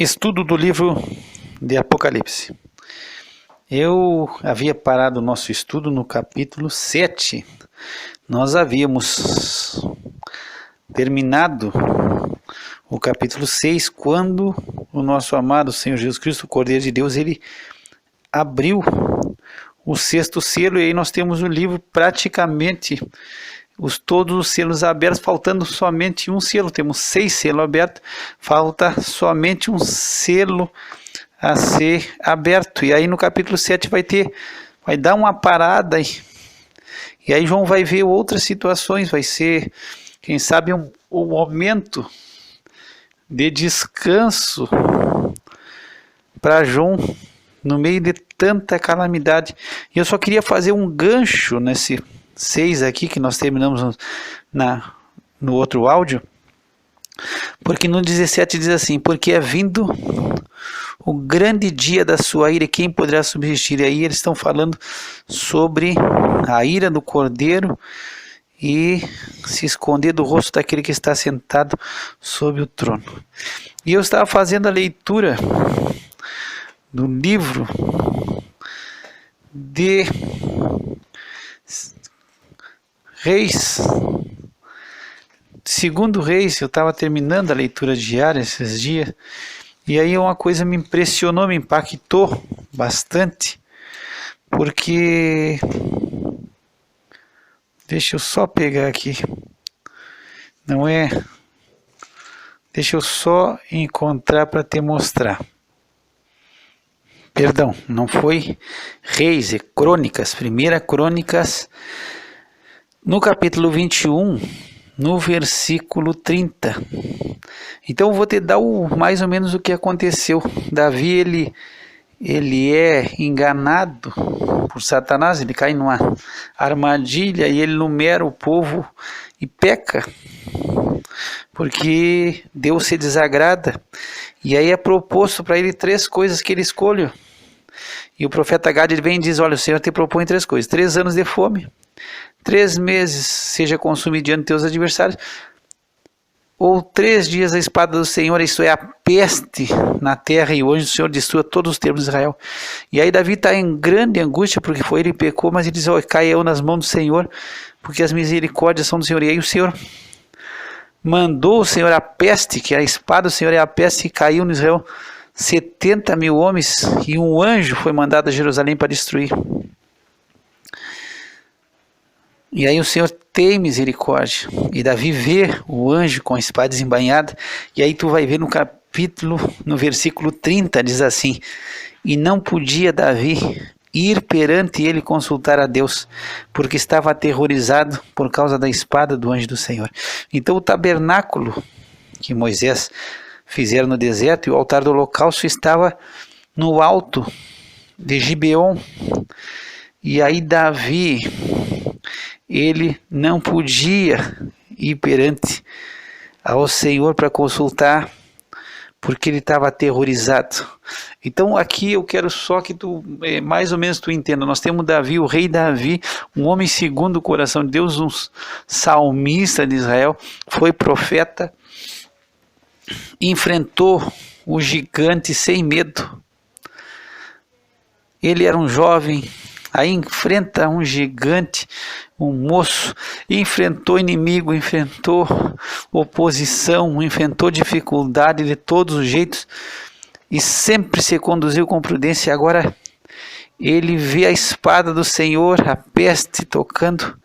Estudo do livro de Apocalipse. Eu havia parado o nosso estudo no capítulo 7. Nós havíamos terminado o capítulo 6 quando o nosso amado Senhor Jesus Cristo, o Cordeiro de Deus, ele abriu o sexto selo, e aí nós temos o livro praticamente todos os selos abertos, faltando somente um selo. Temos 6 selos abertos, falta somente um selo a ser aberto. E aí no capítulo 7 vai dar uma parada, e aí João vai ver outras situações, vai ser, quem sabe, um momento de descanso para João no meio de tanta calamidade. E eu só queria fazer um gancho nesse 6 aqui que nós terminamos no outro áudio, porque no 17 diz assim: porque é vindo o grande dia da sua ira, quem poderá subsistir? E aí eles estão falando sobre a ira do Cordeiro e se esconder do rosto daquele que está sentado sobre o trono. E eu estava fazendo a leitura do livro de Reis, segundo Reis. Eu estava terminando a leitura diária esses dias, e aí uma coisa me impressionou, me impactou bastante, porque, deixa eu só pegar aqui, deixa eu só encontrar para te mostrar. Perdão, não foi Reis, é Crônicas, 1 Crônicas, no capítulo 21, no versículo 30. Então eu vou te dar mais ou menos o que aconteceu. Davi, ele é enganado por Satanás, ele cai numa armadilha e ele numera o povo e peca, porque Deus se desagrada. E aí é proposto para ele 3 coisas que ele escolhe. E o profeta Gad, ele vem e diz: olha, o Senhor te propõe 3 coisas: 3 anos de fome, 3 meses seja consumido diante de teus adversários, ou 3 dias a espada do Senhor, isto é, a peste na terra, e o anjo do Senhor destrua todos os termos de Israel. E aí Davi está em grande angústia, porque foi ele que pecou, mas ele diz: oh, caia eu nas mãos do Senhor, porque as misericórdias são do Senhor. E aí o Senhor mandou, o Senhor, a peste, que a espada do Senhor é a peste, e caiu no Israel 70.000 homens, e um anjo foi mandado a Jerusalém para destruir. E aí o Senhor tem misericórdia, e Davi vê o anjo com a espada desembainhada. E aí tu vai ver no capítulo, no versículo 30, diz assim: e não podia Davi ir perante ele consultar a Deus, porque estava aterrorizado por causa da espada do anjo do Senhor. Então o tabernáculo que Moisés fizeram no deserto e o altar do holocausto estava no alto de Gibeon. E aí Davi, ele não podia ir perante ao Senhor para consultar, porque ele estava aterrorizado. Então aqui eu quero só que tu, mais ou menos tu entenda. Nós temos Davi, o rei Davi, um homem segundo o coração de Deus, um salmista de Israel, foi profeta, enfrentou o gigante sem medo. Ele era um jovem, aí enfrenta um gigante, um moço, enfrentou inimigo, enfrentou oposição, enfrentou dificuldade de todos os jeitos, e sempre se conduziu com prudência. Agora ele vê a espada do Senhor, a peste tocando,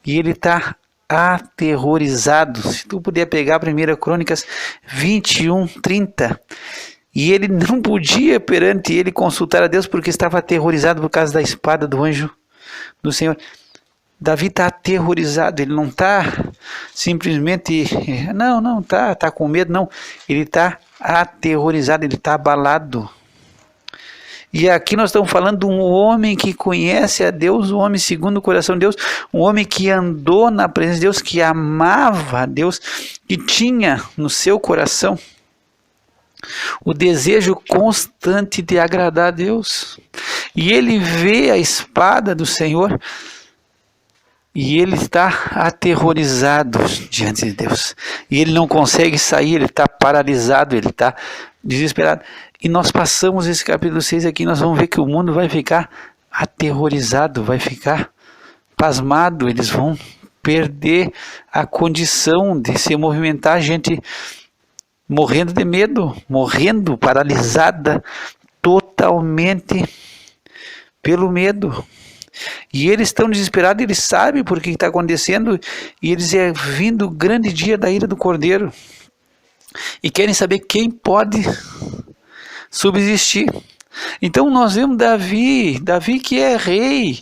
e ele está aterrorizado. Se tu puder pegar 1 Crônicas 21, 30, e ele não podia perante ele consultar a Deus, porque estava aterrorizado por causa da espada do anjo do Senhor. Davi está aterrorizado, ele não está simplesmente, não está com medo, não, ele está aterrorizado, ele está abalado. E aqui nós estamos falando de um homem que conhece a Deus, um homem segundo o coração de Deus, um homem que andou na presença de Deus, que amava a Deus, que tinha no seu coração o desejo constante de agradar a Deus. E ele vê a espada do Senhor E ele está aterrorizado diante de Deus. E ele não consegue sair, ele está paralisado, ele está desesperado. E nós passamos esse capítulo 6 aqui, nós vamos ver que o mundo vai ficar aterrorizado, vai ficar pasmado, eles vão perder a condição de se movimentar, a gente morrendo de medo, morrendo, paralisada totalmente pelo medo. E eles estão desesperados, eles sabem por que está acontecendo, e eles é vindo o grande dia da ira do Cordeiro. E querem saber quem pode subsistir. Então nós vemos Davi que é rei,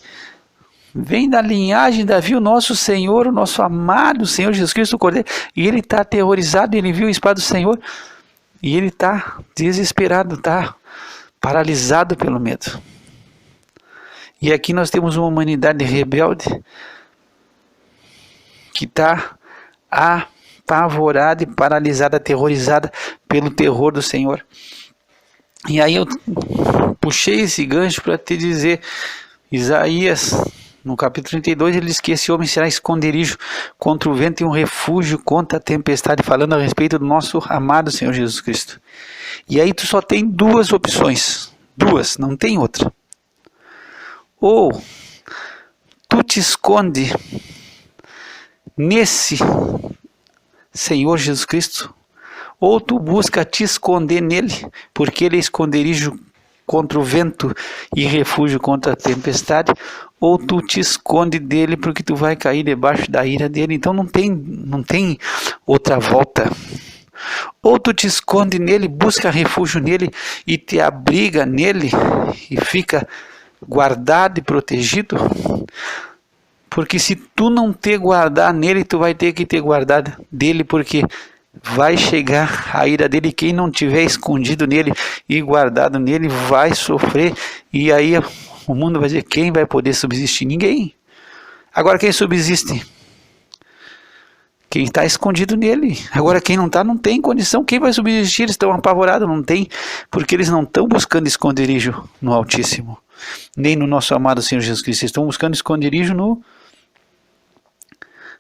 vem da linhagem de Davi, o nosso Senhor, o nosso amado Senhor Jesus Cristo, o Cordeiro, e ele está aterrorizado, ele viu a espada do Senhor, e ele está desesperado, está paralisado pelo medo. E aqui nós temos uma humanidade rebelde, que está apavorada e paralisada, aterrorizada pelo terror do Senhor. E aí eu puxei esse gancho para te dizer, Isaías, no capítulo 32, ele diz que esse homem será esconderijo contra o vento e um refúgio contra a tempestade, falando a respeito do nosso amado Senhor Jesus Cristo. E aí tu só tem duas opções, não tem outra. Ou tu te esconde nesse Senhor Jesus Cristo, ou tu busca te esconder nele, porque ele é esconderijo contra o vento e refúgio contra a tempestade, ou tu te esconde dele porque tu vai cair debaixo da ira dele. Então não tem outra volta. Ou tu te esconde nele, busca refúgio nele e te abriga nele e fica guardado e protegido, porque se tu não te guardar nele, tu vai ter que te guardar dele, porque vai chegar a ira dele. Quem não tiver escondido nele e guardado nele vai sofrer, e aí o mundo vai dizer, quem vai poder subsistir? Ninguém. Agora quem subsiste? Quem está escondido nele. Agora quem não está, não tem condição. Quem vai subsistir? Eles estão apavorados, não tem, porque eles não estão buscando esconderijo no Altíssimo, nem no nosso amado Senhor Jesus Cristo. Eles estão buscando esconderijo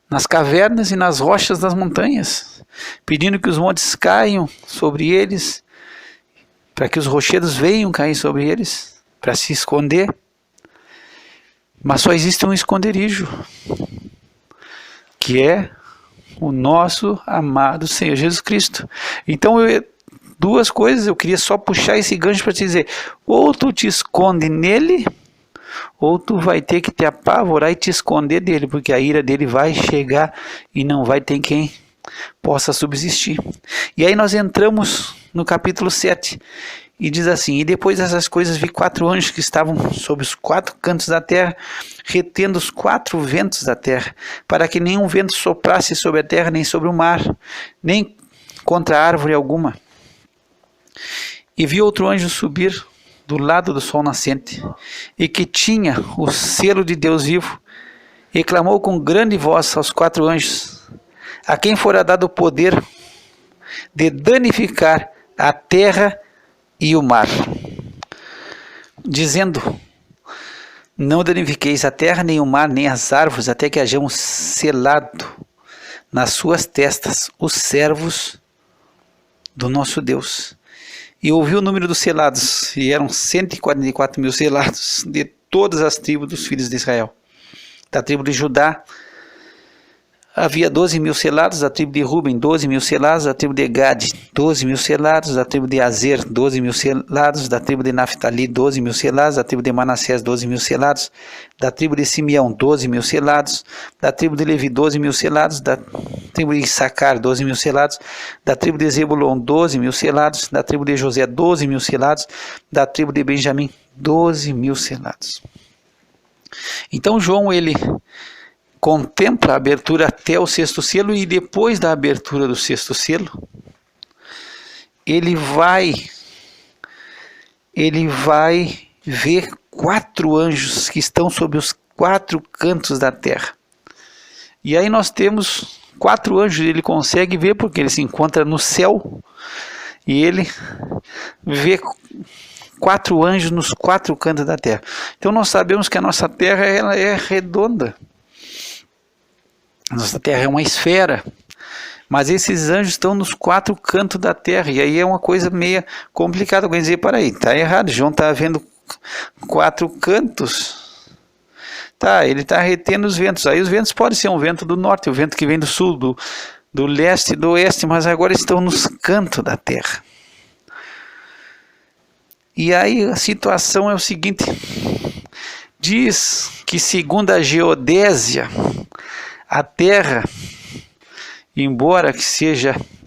nas cavernas e nas rochas das montanhas, pedindo que os montes caiam sobre eles, para que os rochedos venham cair sobre eles, para se esconder. Mas só existe um esconderijo, que é o nosso amado Senhor Jesus Cristo. Então, duas coisas, eu queria só puxar esse gancho para te dizer, ou tu te esconde nele, ou tu vai ter que te apavorar e te esconder dele, porque a ira dele vai chegar e não vai ter quem possa subsistir. E aí nós entramos no capítulo 7, e diz assim, e depois dessas coisas vi 4 anjos que estavam sobre os 4 cantos da terra, retendo os 4 ventos da terra, para que nenhum vento soprasse sobre a terra, nem sobre o mar, nem contra árvore alguma. E vi outro anjo subir do lado do sol nascente, e que tinha o selo de Deus vivo, e clamou com grande voz aos 4 anjos, a quem fora dado o poder de danificar a terra e o mar, dizendo, não danifiqueis a terra, nem o mar, nem as árvores, até que hajamos selado nas suas testas os servos do nosso Deus. E ouvi o número dos selados, e eram 144 mil selados, de todas as tribos dos filhos de Israel. Da tribo de Judá havia 12 mil selados, da tribo de Ruben 12 mil selados, da tribo de Gade 12 mil selados, da tribo de Azer 12 mil selados, da tribo de Naftali 12 mil selados, da tribo de Manassés 12 mil selados, da tribo de Simeão 12 mil selados, da tribo de Levi 12 mil selados, da tribo de Issacar 12 mil selados, da tribo de Zebulon 12 mil selados, da tribo de José 12 mil selados, da tribo de Benjamim 12 mil selados. Então João, ele contempla a abertura até o 6º selo, e depois da abertura do 6º selo, ele vai ver 4 anjos que estão sobre os 4 cantos da terra. E aí nós temos 4 anjos, ele consegue ver porque ele se encontra no céu, e ele vê 4 anjos nos 4 cantos da terra. Então nós sabemos que a nossa terra, ela é redonda. Nossa terra é uma esfera, Mas esses anjos estão nos 4 cantos da terra, e aí é uma coisa meio complicada. Alguém dizer, para aí, está errado, João está vendo 4 cantos. Tá, ele está retendo os ventos. Aí os ventos podem ser um vento do norte, o vento que vem do sul, do leste e do oeste, mas agora estão nos cantos da terra. E aí a situação é o seguinte, diz que segundo a geodésia, a terra, embora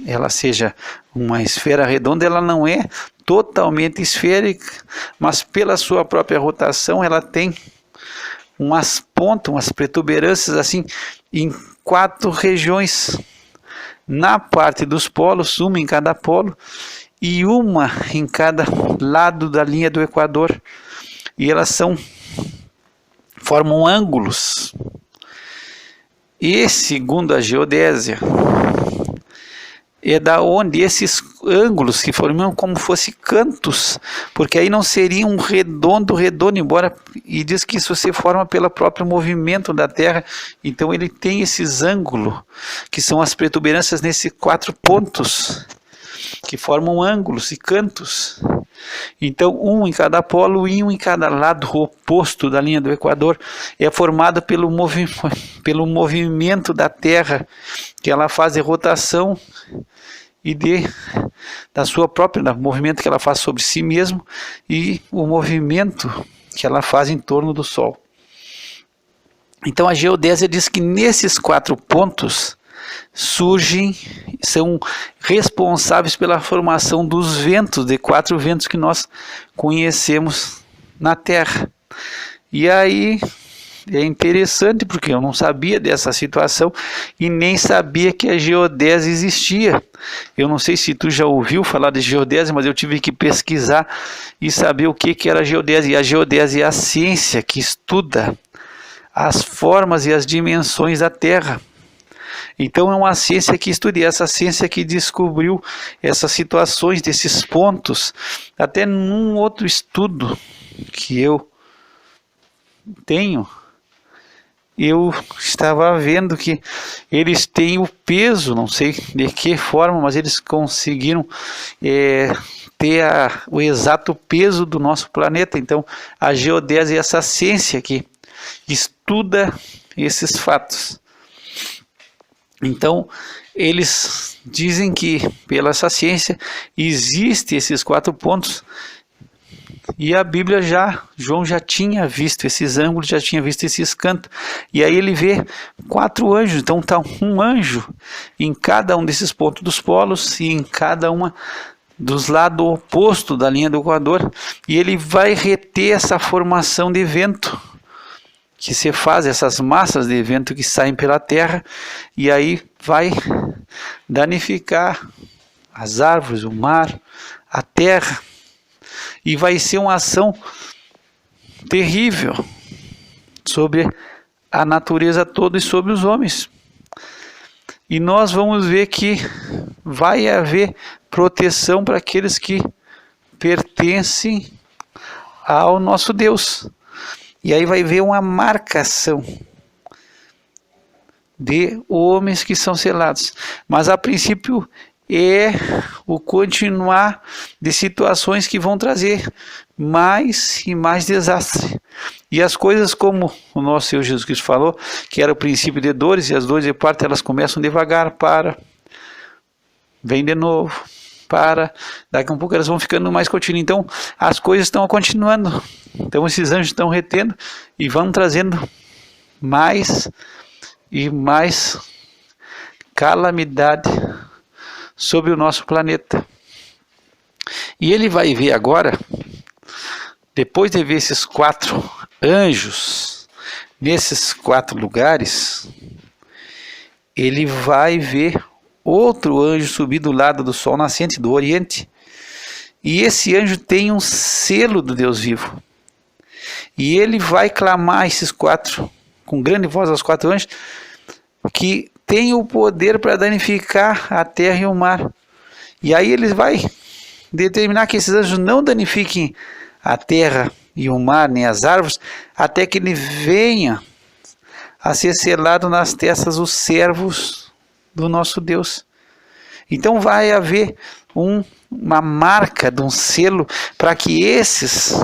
ela seja uma esfera redonda, ela não é totalmente esférica, mas pela sua própria rotação ela tem umas pontas, umas protuberâncias assim, em 4 regiões. Na parte dos polos, uma em cada polo, e uma em cada lado da linha do Equador. E elas formam ângulos. E segundo a geodésia, é da onde esses ângulos que formam como fosse cantos, porque aí não seria um redondo, embora, e diz que isso se forma pelo próprio movimento da Terra, então ele tem esses ângulos, que são as protuberâncias nesses 4 pontos, que formam ângulos e cantos. Então, um em cada polo e um em cada lado oposto da linha do Equador é formado pelo movimento da Terra, que ela faz de rotação e da sua própria, movimento que ela faz sobre si mesmo e o movimento que ela faz em torno do Sol. Então a geodésia diz que nesses 4 pontos são responsáveis pela formação dos ventos, de 4 ventos que nós conhecemos na Terra. E aí é interessante, porque eu não sabia dessa situação e nem sabia que a geodésia existia. Eu não sei se tu já ouviu falar de geodésia, mas eu tive que pesquisar e saber o que era a geodésia. E a geodésia é a ciência que estuda as formas e as dimensões da Terra. Então é uma ciência que estuda, essa ciência que descobriu essas situações desses pontos. Até num outro estudo que eu tenho, eu estava vendo que eles têm o peso, não sei de que forma, mas eles conseguiram ter o exato peso do nosso planeta. Então a geodésia é essa ciência que estuda esses fatos. Então, eles dizem que, pela essa ciência, existem esses 4 pontos, e a Bíblia João já tinha visto esses ângulos, já tinha visto esses cantos, e aí ele vê 4 anjos, então está um anjo em cada um desses pontos dos polos, e em cada uma dos lados opostos da linha do Equador, e ele vai reter essa formação de vento, que se faz, essas massas de vento que saem pela terra, e aí vai danificar as árvores, o mar, a terra, e vai ser uma ação terrível sobre a natureza toda e sobre os homens. E nós vamos ver que vai haver proteção para aqueles que pertencem ao nosso Deus. E aí vai haver uma marcação de homens que são selados. Mas a princípio é o continuar de situações que vão trazer mais e mais desastre. E as coisas, como o nosso Senhor Jesus Cristo falou, que era o princípio de dores, e as dores de parto elas começam devagar, vem de novo, daqui a um pouco elas vão ficando mais contínuas. Então as coisas estão continuando, então esses anjos estão retendo e vão trazendo mais e mais calamidade sobre o nosso planeta. E ele vai ver agora, depois de ver esses 4 anjos nesses 4 lugares, ele vai ver outro anjo subir do lado do sol nascente, do oriente. E esse anjo tem um selo do Deus vivo. E ele vai clamar esses 4, com grande voz aos 4 anjos, que tem o poder para danificar a terra e o mar. E aí ele vai determinar que esses anjos não danifiquem a terra e o mar, nem as árvores, até que ele venha a ser selado nas testas os servos do nosso Deus. Então vai haver uma marca de um selo para que esses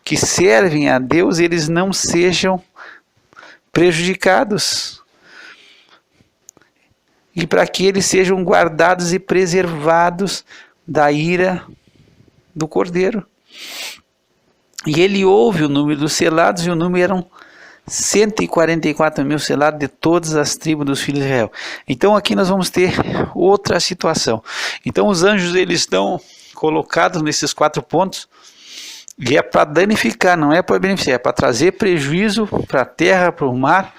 que servem a Deus, eles não sejam prejudicados. E para que eles sejam guardados e preservados da ira do Cordeiro. E ele ouve o número dos selados, e o número eram 144 mil selados de todas as tribos dos filhos de Israel. Então aqui nós vamos ter outra situação. Então os anjos, eles estão colocados nesses 4 pontos, e é para danificar, não é para beneficiar, é para trazer prejuízo para a terra, para o mar,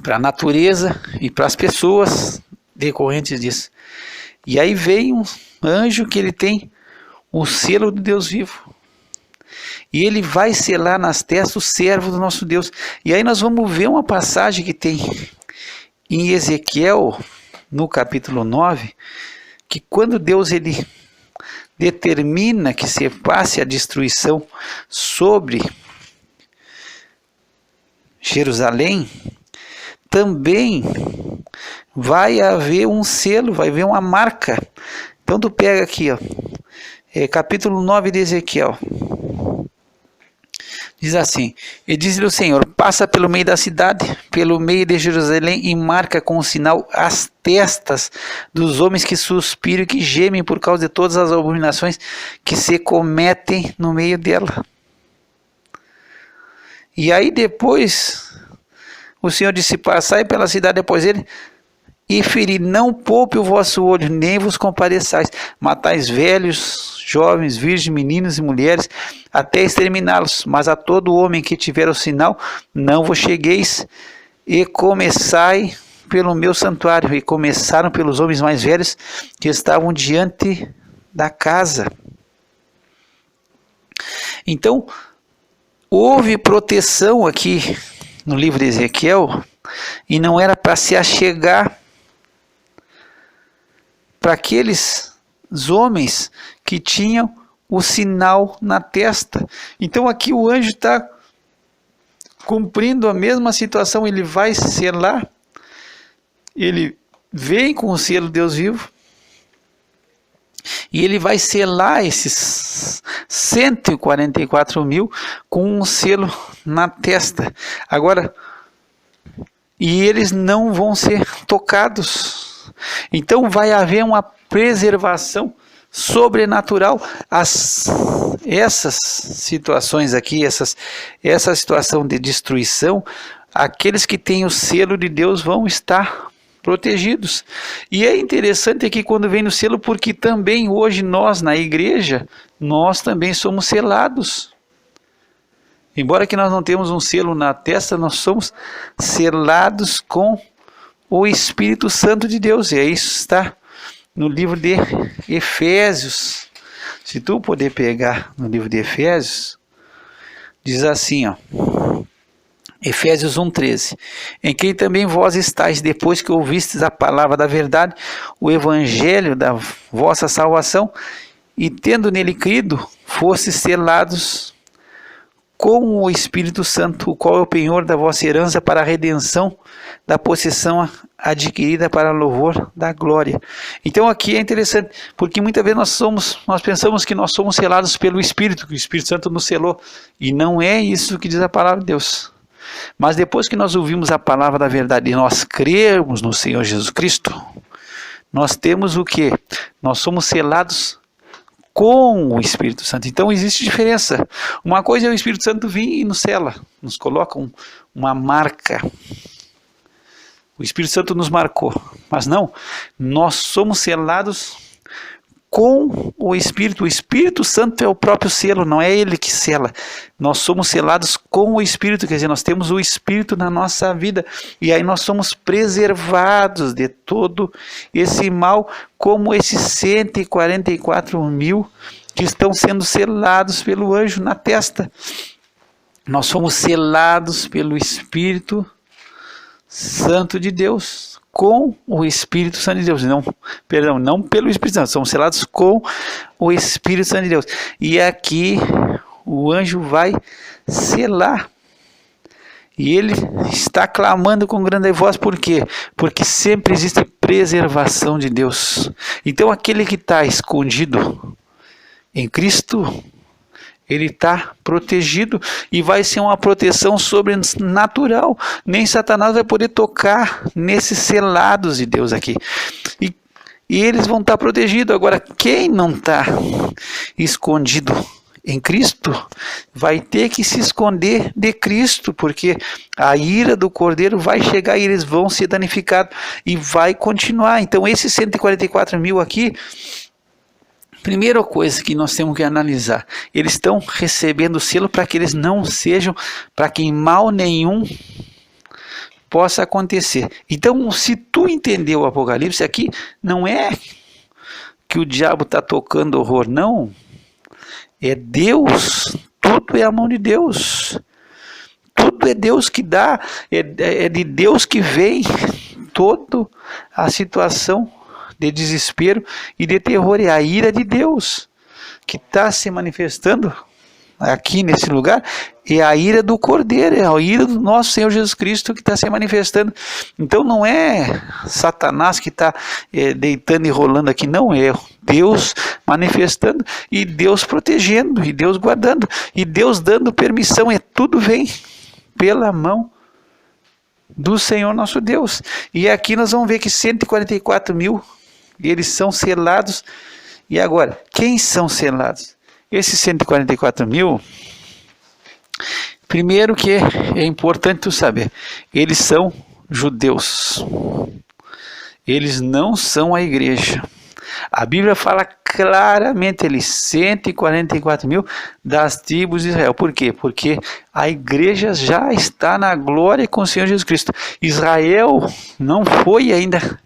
para a natureza e para as pessoas decorrentes disso. E aí vem um anjo que ele tem o selo do Deus vivo. E ele vai selar nas testas o servo do nosso Deus. E aí nós vamos ver uma passagem que tem em Ezequiel, no capítulo 9, que quando Deus ele determina que se passe a destruição sobre Jerusalém, também vai haver um selo, vai haver uma marca. Então tu pega aqui, ó, capítulo 9 de Ezequiel. Diz assim: e diz-lhe o Senhor: passa pelo meio da cidade, pelo meio de Jerusalém, e marca com um sinal as testas dos homens que suspiram e que gemem por causa de todas as abominações que se cometem no meio dela. E aí depois o Senhor disse: passai pela cidade depois dele, e feri, não poupe o vosso olho, nem vos compareçais, matais velhos, jovens, virgens, meninos e mulheres, até exterminá-los. Mas a todo homem que tiver o sinal, não vos chegueis, e começai pelo meu santuário. E começaram pelos homens mais velhos que estavam diante da casa. Então, houve proteção aqui no livro de Ezequiel, e não era para se achegar para aqueles homens que tinham o sinal na testa. Então aqui o anjo está cumprindo a mesma situação, ele vai selar, ele vem com o selo Deus vivo, e ele vai selar esses 144 mil com um selo na testa. Agora, e eles não vão ser tocados. Então vai haver uma preservação sobrenatural. Essas situações aqui, essa situação de destruição, aqueles que têm o selo de Deus vão estar protegidos. E é interessante aqui quando vem no selo, porque também hoje nós na igreja, nós também somos selados. Embora que nós não temos um selo na testa, nós somos selados com o Espírito Santo de Deus. E isso está no livro de Efésios. Se tu puder pegar no livro de Efésios, diz assim, ó, Efésios 1,13: em quem também vós estáis, depois que ouvistes a palavra da verdade, o evangelho da vossa salvação, e tendo nele crido, fostes selados com o Espírito Santo, o qual é o penhor da vossa herança para a redenção da possessão adquirida para louvor da glória. Então aqui é interessante, porque muitas vezes nós pensamos que nós somos selados pelo Espírito, que o Espírito Santo nos selou, e não é isso que diz a palavra de Deus. Mas depois que nós ouvimos a palavra da verdade e nós cremos no Senhor Jesus Cristo, nós temos o quê? Nós somos selados com o Espírito Santo. Então existe diferença. Uma coisa é o Espírito Santo vir e nos sela, nos coloca uma marca. O Espírito Santo nos marcou, mas não, nós somos selados com o Espírito. O Espírito Santo é o próprio selo, não é ele que sela. Nós somos selados com o Espírito, quer dizer, nós temos o Espírito na nossa vida, e aí nós somos preservados de todo esse mal, como esses 144 mil que estão sendo selados pelo anjo na testa. Nós somos selados pelo Espírito Santo de Deus, com o Espírito Santo de Deus, não pelo Espírito Santo, somos selados com o Espírito Santo de Deus. E aqui o anjo vai selar, E ele está clamando com grande voz, por quê? Porque sempre existe preservação de Deus. Então aquele que está escondido em Cristo, ele está protegido e vai ser uma proteção sobrenatural. Nem Satanás vai poder tocar nesses selados de Deus aqui. E eles vão estar protegidos. Agora, quem não está escondido em Cristo, vai ter que se esconder de Cristo, porque a ira do Cordeiro vai chegar e eles vão ser danificados e vai continuar. Então, esses 144 mil aqui, primeira coisa que nós temos que analisar, eles estão recebendo o selo para que eles não sejam, para que mal nenhum possa acontecer. Então, se tu entendeu o Apocalipse aqui, não é que o diabo está tocando horror, não. É Deus, tudo é a mão de Deus. Tudo é Deus que dá, é de Deus que vem toda a situação de desespero e de terror, é a ira de Deus que está se manifestando aqui nesse lugar, é a ira do Cordeiro, é a ira do nosso Senhor Jesus Cristo que está se manifestando. Então não é Satanás que está deitando e rolando aqui, não, é Deus manifestando e Deus protegendo e Deus guardando e Deus dando permissão, tudo vem pela mão do Senhor nosso Deus. E aqui nós vamos ver que 144 mil, eles são selados. E agora, quem são selados? Esses 144 mil, primeiro que é importante tu saber, eles são judeus. Eles não são a igreja. A Bíblia fala claramente, eles 144 mil das tribos de Israel. Por quê? Porque a igreja já está na glória com o Senhor Jesus Cristo. Israel não foi ainda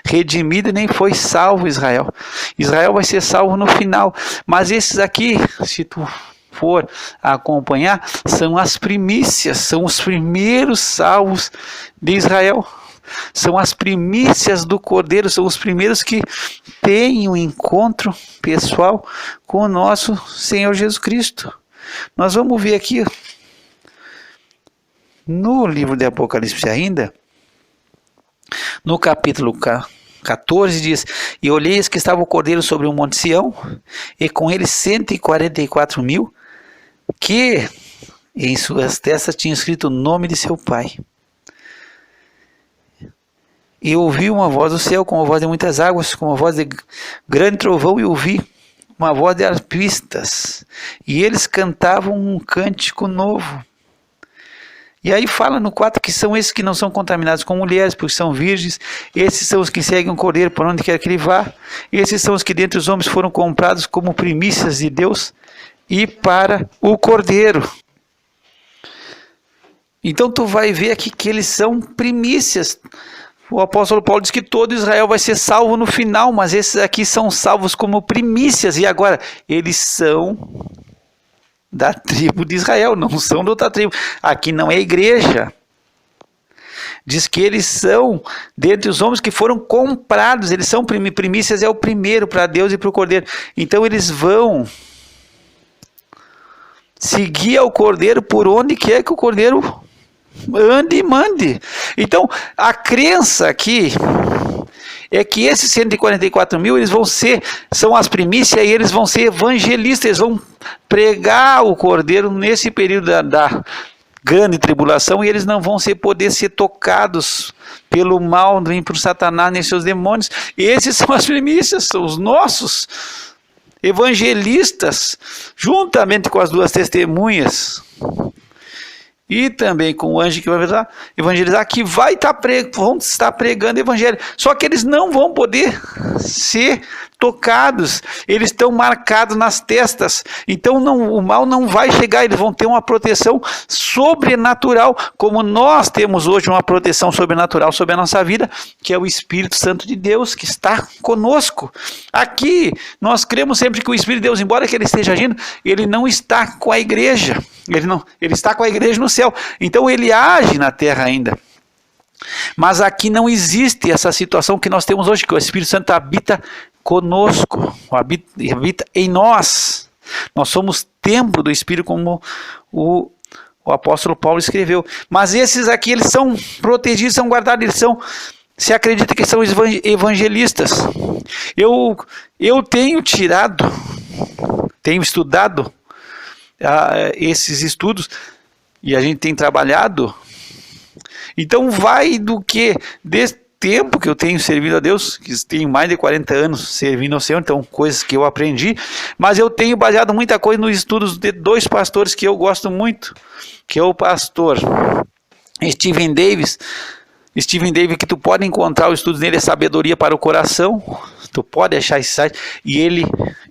redimido, nem foi salvo Israel. Israel vai ser salvo no final. Mas esses aqui, se tu for acompanhar, são as primícias, são os primeiros salvos de Israel. São as primícias do Cordeiro, são os primeiros que têm um encontro pessoal com o nosso Senhor Jesus Cristo. Nós vamos ver aqui no livro de Apocalipse ainda, no capítulo 14 diz: e olhei que estava o Cordeiro sobre o monte Sião, e com ele 144 mil, que em suas testas tinham escrito o nome de seu pai. E ouvi uma voz do céu, como a voz de muitas águas, como a voz de grande trovão, e ouvi uma voz de arpistas, e eles cantavam um cântico novo. E aí fala no 4 que são esses que não são contaminados com mulheres, porque são virgens. Esses são os que seguem o Cordeiro por onde quer que ele vá. Esses são os que dentre os homens foram comprados como primícias de Deus e para o Cordeiro. Então tu vai ver aqui que eles são primícias. O apóstolo Paulo diz que todo Israel vai ser salvo no final, mas esses aqui são salvos como primícias. E agora, eles são da tribo de Israel, não são de outra tribo. Aqui não é igreja. Diz que eles são dentre os homens que foram comprados. Eles são primícias, é o primeiro para Deus e para o Cordeiro. Então eles vão seguir ao Cordeiro por onde quer que o Cordeiro ande e mande. Então, a crença aqui é que esses 144 mil, eles vão ser, são as primícias, e eles vão ser evangelistas, eles vão pregar o Cordeiro nesse período da grande tribulação, e eles não vão poder ser tocados pelo mal, nem por Satanás, nem seus demônios. E esses são as primícias, são os nossos evangelistas, juntamente com as duas testemunhas, e também com o anjo que vai evangelizar, que vão estar pregando o evangelho. Só que eles não vão poder ser tocados, eles estão marcados nas testas. Então o mal não vai chegar, eles vão ter uma proteção sobrenatural, como nós temos hoje uma proteção sobrenatural sobre a nossa vida, que é o Espírito Santo de Deus, que está conosco. Aqui nós cremos sempre que o Espírito de Deus, embora que ele esteja agindo, ele não está com a igreja. Ele está com a igreja no céu. Então ele age na terra ainda. Mas aqui não existe essa situação que nós temos hoje, que o Espírito Santo habita conosco, habita em nós. Nós somos templo do Espírito, como o o apóstolo Paulo escreveu. Mas esses aqui, eles são protegidos, são guardados, eles são, se acredita que são evangelistas. Eu tenho tenho estudado esses estudos, e a gente tem trabalhado. Então vai do que? Desse tempo que eu tenho servido a Deus, que tenho mais de 40 anos servindo ao Senhor, então coisas que eu aprendi, mas eu tenho baseado muita coisa nos estudos de dois pastores que eu gosto muito, que é o pastor Steven Davis, que tu pode encontrar os estudos dele, é Sabedoria para o Coração, tu pode achar esse site, e ele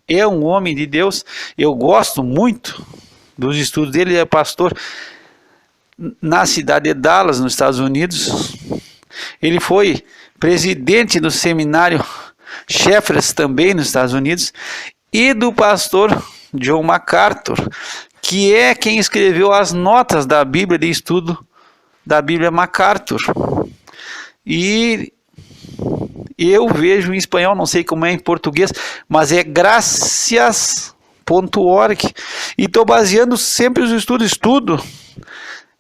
é um homem de Deus, eu gosto muito dos estudos dele, ele é pastor na cidade de Dallas, nos Estados Unidos. Ele foi presidente do seminário Shepherds também nos Estados Unidos, e do pastor John MacArthur, que é quem escreveu as notas da Bíblia de estudo da Bíblia MacArthur. E eu vejo em espanhol, não sei como é em português, mas é gracias.org, e estou baseando sempre os estudos,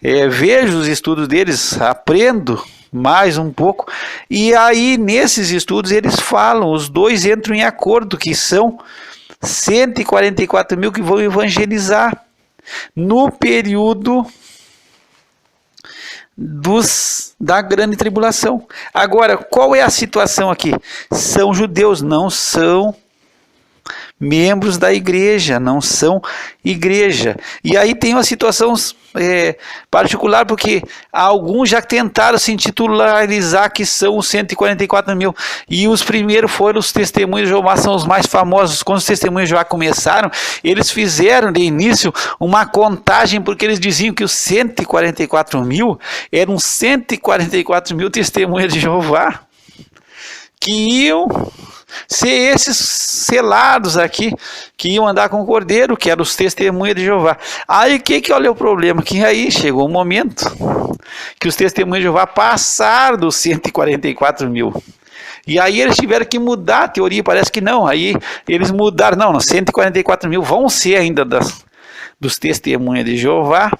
vejo os estudos deles, aprendo mais um pouco, e aí nesses estudos eles falam, os dois entram em acordo, que são 144 mil que vão evangelizar no período da grande tribulação. Agora, qual é a situação aqui? São judeus, não são membros da igreja, não são igreja. E aí tem uma situação particular, porque alguns já tentaram se intitularizar que são os 144 mil, e os primeiros foram os testemunhos de Jeová, são os mais famosos. Quando os testemunhos de Jeová começaram, eles fizeram de início uma contagem, porque eles diziam que os 144 mil eram 144 mil testemunhas de Jeová, que iam ser esses selados aqui, que iam andar com o Cordeiro, que eram os testemunhas de Jeová. Aí olha o problema, que aí chegou um momento que os testemunhas de Jeová passaram dos 144 mil. E aí eles tiveram que mudar a teoria, parece que não, aí eles mudaram, não, 144 mil vão ser ainda dos testemunhas de Jeová,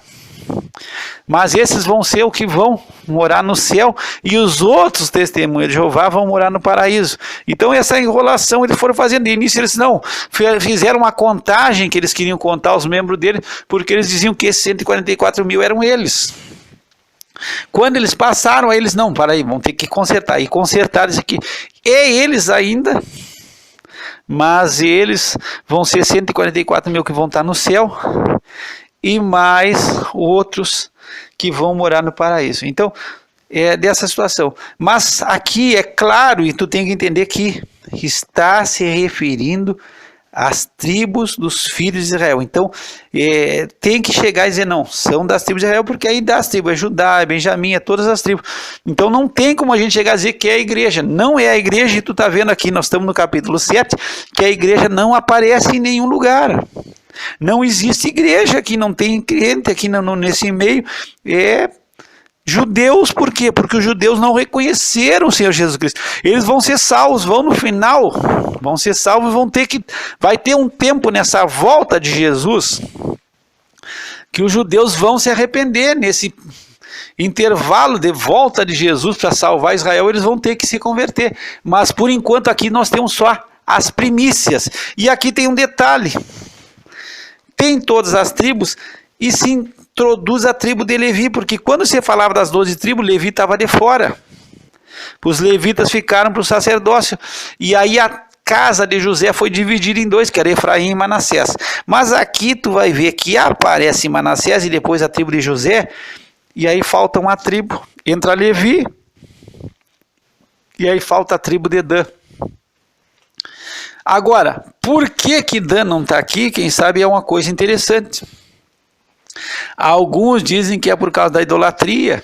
mas esses vão ser o que vão morar no céu, e os outros testemunhas de Jeová vão morar no paraíso. Então essa enrolação eles foram fazendo. De início eles não fizeram uma contagem, que eles queriam contar os membros dele, porque eles diziam que esses 144 mil eram eles. Quando eles passaram, aí eles, não, para aí, vão ter que consertar, e consertaram isso aqui, é eles ainda, mas eles vão ser 144 mil que vão estar no céu, e mais outros que vão morar no paraíso. Então, é dessa situação. Mas aqui é claro, e tu tem que entender que está se referindo às tribos dos filhos de Israel. Então, tem que chegar e dizer, não, são das tribos de Israel, porque aí das tribos é Judá, é Benjamim, é todas as tribos. Então, não tem como a gente chegar a dizer que é a igreja. Não é a igreja, e tu está vendo aqui, nós estamos no capítulo 7, que a igreja não aparece em nenhum lugar. Não existe igreja aqui, não tem crente aqui nesse meio, judeus. Por quê? Porque os judeus não reconheceram o Senhor Jesus Cristo. Eles vão ser salvos, vão no final, vão ser salvos, vai ter um tempo nessa volta de Jesus, que os judeus vão se arrepender. Nesse intervalo de volta de Jesus para salvar Israel, eles vão ter que se converter. Mas por enquanto aqui nós temos só as primícias. E aqui tem um detalhe. Tem todas as tribos, e se introduz a tribo de Levi, porque quando você falava das 12 tribos, Levi estava de fora. Os levitas ficaram para o sacerdócio, e aí a casa de José foi dividida em dois, que era Efraim e Manassés. Mas aqui tu vai ver que aparece Manassés e depois a tribo de José, e aí falta uma tribo, entra Levi, e aí falta a tribo de Dan. Agora, por que Dan não está aqui? Quem sabe é uma coisa interessante. Alguns dizem que é por causa da idolatria,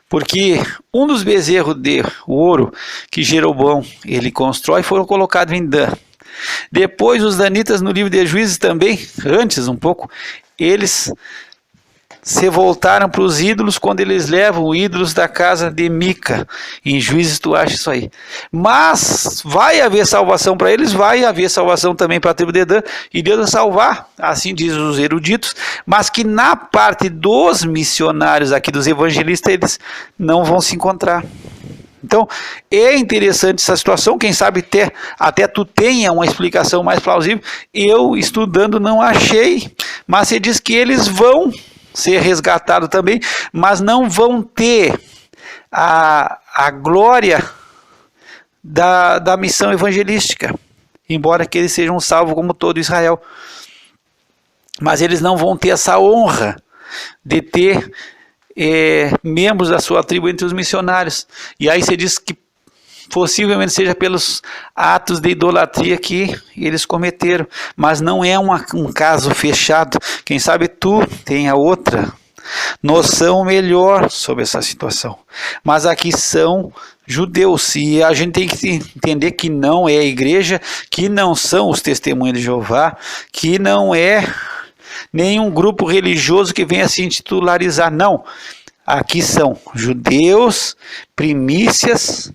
porque um dos bezerros de ouro que Jeroboão ele constrói foram colocados em Dan. Depois os danitas no livro de Juízes também, antes um pouco, eles se voltaram para os ídolos quando eles levam ídolos da casa de Mica. Em Juízes tu acha isso aí. Mas vai haver salvação para eles, vai haver salvação também para a tribo de Dan, e Deus vai salvar, assim diz os eruditos, mas que na parte dos missionários aqui, dos evangelistas, eles não vão se encontrar. Então, é interessante essa situação, quem sabe até tu tenha uma explicação mais plausível. Eu, estudando, não achei, mas você diz que eles vão ser resgatados também, mas não vão ter a glória da missão evangelística, embora que eles sejam salvos como todo Israel. Mas eles não vão ter essa honra de ter membros da sua tribo entre os missionários. E aí você diz que possivelmente seja pelos atos de idolatria que eles cometeram, mas não é um caso fechado. Quem sabe tu tenha outra noção melhor sobre essa situação. Mas aqui são judeus, e a gente tem que entender que não é a igreja, que não são os testemunhos de Jeová, que não é nenhum grupo religioso que venha se intitularizar, não. Aqui são judeus, primícias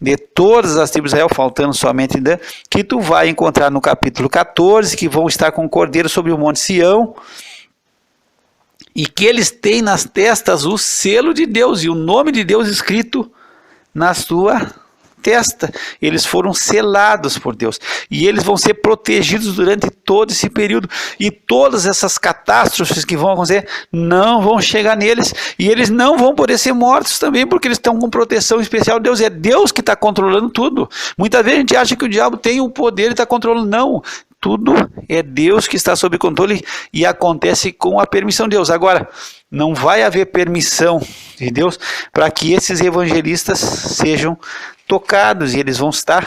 de todas as tribos de Israel, faltando somente Dan, que tu vai encontrar no capítulo 14, que vão estar com o cordeiro sobre o monte Sião, e que eles têm nas testas o selo de Deus, e o nome de Deus escrito na sua testa. Eles foram selados por Deus, e eles vão ser protegidos durante todo esse período, e todas essas catástrofes que vão acontecer não vão chegar neles, e eles não vão poder ser mortos também, porque eles estão com proteção especial de Deus. É Deus que está controlando tudo. Muitas vezes a gente acha que o diabo tem o poder e está controlando. Não, tudo é Deus que está sob controle, e acontece com a permissão de Deus. Agora, não vai haver permissão de Deus para que esses evangelistas sejam tocados, e eles vão estar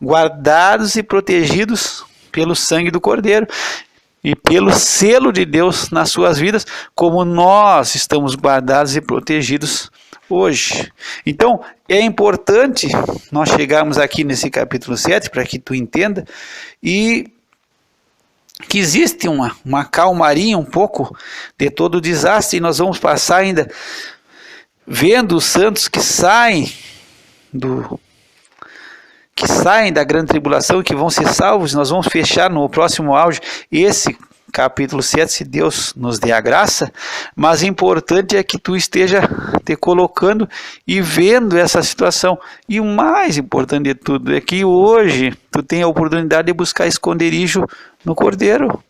guardados e protegidos pelo sangue do Cordeiro e pelo selo de Deus nas suas vidas, como nós estamos guardados e protegidos hoje. Então, é importante nós chegarmos aqui nesse capítulo 7, para que tu entenda, e que existe uma calmaria um pouco de todo o desastre, e nós vamos passar ainda vendo os santos que saem da grande tribulação, que vão ser salvos. Nós vamos fechar no próximo áudio esse capítulo 7, se Deus nos dê a graça, mas o importante é que tu esteja te colocando e vendo essa situação. E o mais importante de tudo é que hoje tu tem a oportunidade de buscar esconderijo no Cordeiro.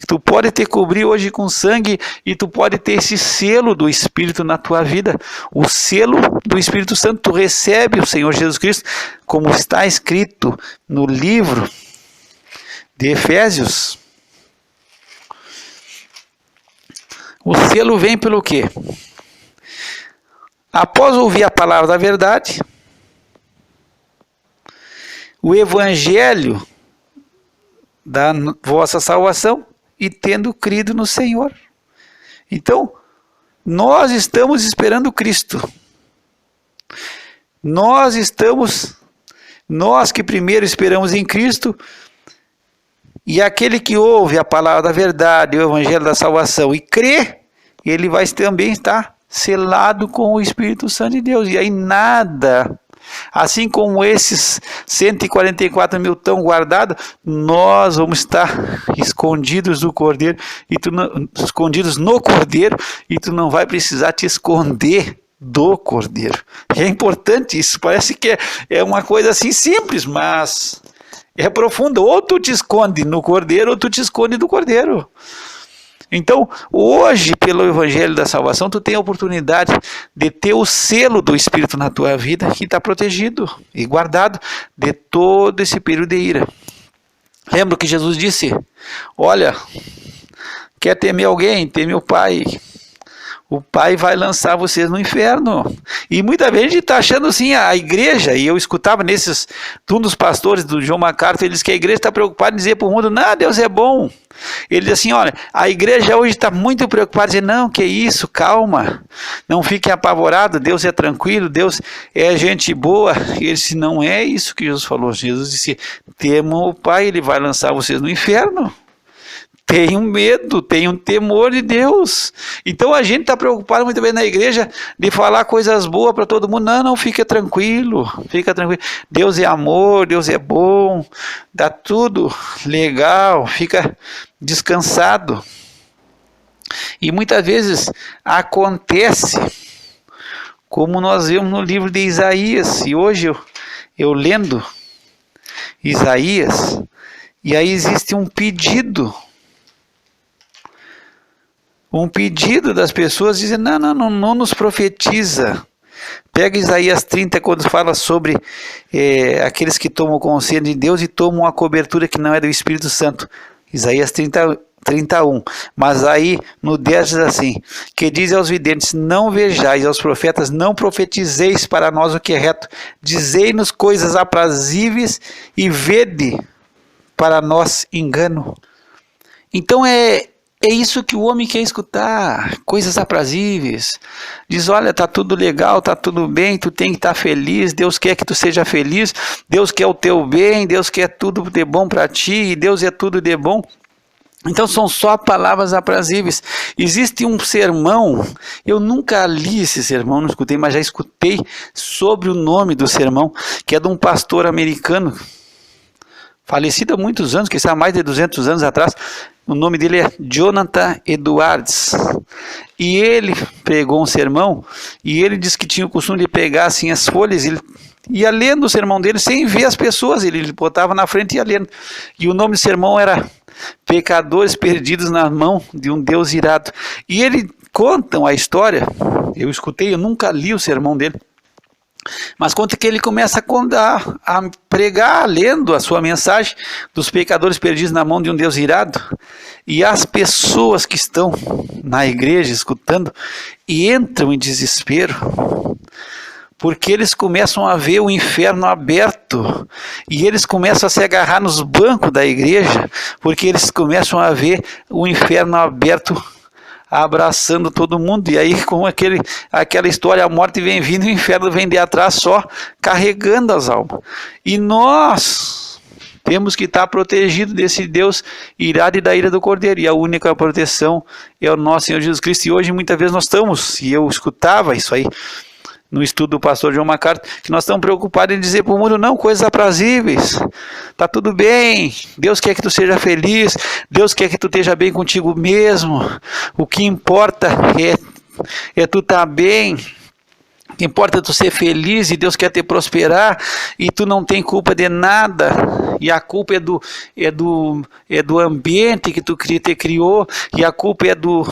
Tu pode te cobrir hoje com sangue, e tu pode ter esse selo do Espírito na tua vida, o selo do Espírito Santo. Tu recebe o Senhor Jesus Cristo, como está escrito no livro de Efésios. O selo vem pelo quê? Após ouvir a palavra da verdade, o evangelho da vossa salvação, e tendo crido no Senhor. Então, nós estamos esperando Cristo. Nós que primeiro esperamos em Cristo, e aquele que ouve a palavra da verdade, o evangelho da salvação, e crê, ele vai também estar selado com o Espírito Santo de Deus. E aí nada, assim como esses 144 mil estão guardados, nós vamos estar escondidos do Cordeiro, escondidos no Cordeiro, e tu não vai precisar te esconder do Cordeiro. É importante isso. Parece que é uma coisa assim simples, mas é profundo. Ou tu te esconde no Cordeiro, ou tu te esconde do Cordeiro. Então, hoje, pelo Evangelho da Salvação, tu tem a oportunidade de ter o selo do Espírito na tua vida, que está protegido e guardado de todo esse período de ira. Lembra que Jesus disse: olha, quer temer alguém? Teme o Pai. O Pai vai lançar vocês no inferno. E muita gente está achando assim, a igreja, e eu escutava um dos pastores do John MacArthur, ele disse que a igreja está preocupada em dizer para o mundo: não, Deus é bom. Ele diz assim: olha, a igreja hoje está muito preocupada, dizer: não, que isso, calma, não fiquem apavorados, Deus é tranquilo, Deus é gente boa. E ele disse: não é isso que Jesus falou. Jesus disse: temam o Pai, ele vai lançar vocês no inferno. Tenho medo, tenho temor de Deus. Então a gente está preocupado muito bem na igreja de falar coisas boas para todo mundo. Não, não, fica tranquilo, fica tranquilo. Deus é amor, Deus é bom, dá tudo legal, fica descansado. E muitas vezes acontece, como nós vemos no livro de Isaías, e hoje eu lendo Isaías, e aí existe um pedido das pessoas dizendo, não nos profetiza. Pega Isaías 30, quando fala sobre aqueles que tomam consciência de Deus e tomam a cobertura que não é do Espírito Santo. Isaías 31. Mas aí no 10 diz assim, que diz aos videntes, não vejais, aos profetas, não profetizeis para nós o que é reto, dizei-nos coisas aprazíveis e vede para nós engano. Então é isso que o homem quer escutar, coisas aprazíveis. Diz, olha, tá tudo legal, tá tudo bem, tu tem que estar feliz, Deus quer que tu seja feliz, Deus quer o teu bem, Deus quer tudo de bom para ti, e Deus é tudo de bom. Então são só palavras aprazíveis. Existe um sermão, eu nunca li esse sermão, não escutei, mas já escutei sobre o nome do sermão, que é de um pastor americano, falecido há muitos anos, que está há mais de 200 anos atrás. O nome dele é Jonathan Edwards. E ele pregou um sermão, e ele disse que tinha o costume de pegar assim as folhas, ele ia lendo o sermão dele sem ver as pessoas, ele botava na frente e ia lendo. E o nome do sermão era Pecadores Perdidos na Mão de um Deus Irado. E ele conta a história, eu escutei, eu nunca li o sermão dele, mas conta que ele começa a pregar, lendo a sua mensagem dos pecadores perdidos na mão de um Deus irado. E as pessoas que estão na igreja escutando e entram em desespero, porque eles começam a ver o inferno aberto, e eles começam a se agarrar nos bancos da igreja, porque eles começam a ver o inferno aberto, abraçando todo mundo. E aí, com aquela história, a morte vem vindo, o inferno vem de atrás só, carregando as almas. E nós temos que estar protegidos desse Deus irado e da ira do Cordeiro, e a única proteção é o nosso Senhor Jesus Cristo. E hoje muitas vezes nós estamos, e eu escutava isso aí no estudo do pastor John MacArthur, que nós estamos preocupados em dizer para o mundo, não, coisas aprazíveis, está tudo bem, Deus quer que tu seja feliz, Deus quer que tu esteja bem contigo mesmo, o que importa é tu estar bem, o que importa é tu ser feliz, e Deus quer te prosperar, e tu não tem culpa de nada, e a culpa é do ambiente que tu te criou, e a culpa é do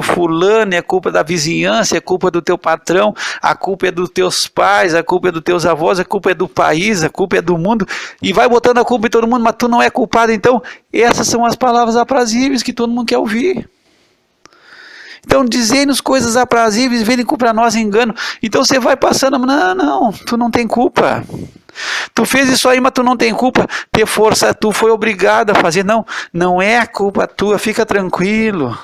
fulano, é culpa da vizinhança, é culpa do teu patrão, a culpa é dos teus pais, a culpa é dos teus avós, a culpa é do país, a culpa é do mundo, e vai botando a culpa em todo mundo, mas tu não é culpado. Então essas são as palavras aprazíveis que todo mundo quer ouvir. Então dizei-nos coisas aprazíveis, vem para nós engano. Então você vai passando, não, tu não tem culpa. Tu fez isso aí, mas tu não tem culpa. Ter força, tu foi obrigado a fazer. Não é a culpa tua, fica tranquilo.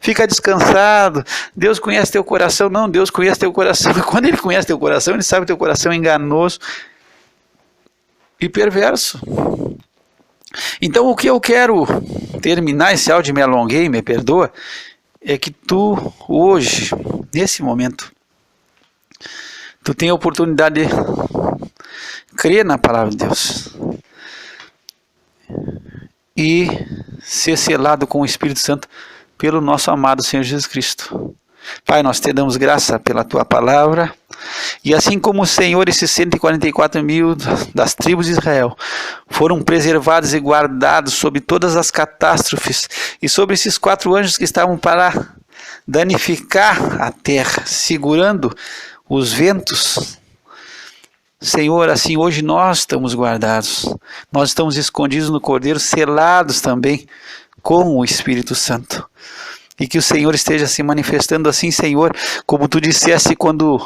Fica descansado, Deus conhece teu coração. Não, Deus conhece teu coração. Quando Ele conhece teu coração, Ele sabe que teu coração é enganoso e perverso. Então o que eu quero terminar esse áudio, me alonguei, me perdoa, é que tu hoje, nesse momento, tu tem a oportunidade de crer na palavra de Deus e ser selado com o Espírito Santo pelo nosso amado Senhor Jesus Cristo. Pai, nós te damos graça pela tua palavra, e assim como o Senhor, esses 144 mil das tribos de Israel foram preservados e guardados sobre todas as catástrofes, e sobre esses 4 anjos que estavam para danificar a terra, segurando os ventos, Senhor, assim hoje nós estamos guardados, nós estamos escondidos no Cordeiro, selados também com o Espírito Santo. E que o Senhor esteja se manifestando assim, Senhor, como tu disseste quando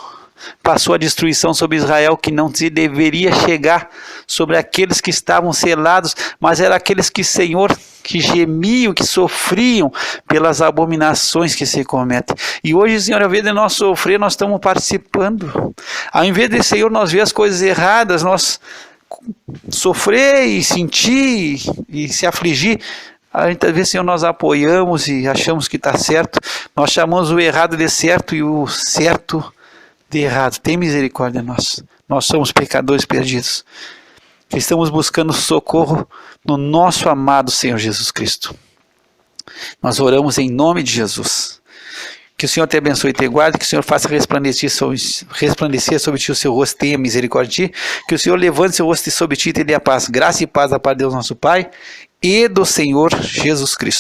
passou a destruição sobre Israel, que não se deveria chegar sobre aqueles que estavam selados, mas eram aqueles que, Senhor, que gemiam, que sofriam pelas abominações que se cometem. E hoje, Senhor, ao invés de nós sofrer, nós estamos participando. Ao invés de, Senhor, nós ver as coisas erradas, nós sofrer e sentir e se afligir, Muitas vezes, Senhor, nós apoiamos e achamos que está certo. Nós chamamos o errado de certo e o certo de errado. Tem misericórdia de nós. Nós somos pecadores perdidos, que estamos buscando socorro no nosso amado Senhor Jesus Cristo. Nós oramos em nome de Jesus. Que o Senhor te abençoe e te guarde, que o Senhor faça resplandecer sobre ti o seu rosto, tenha misericórdia de ti, que o Senhor levante seu rosto sobre ti e te dê a paz. Graça e paz da parte de Deus nosso Pai e do Senhor Jesus Cristo.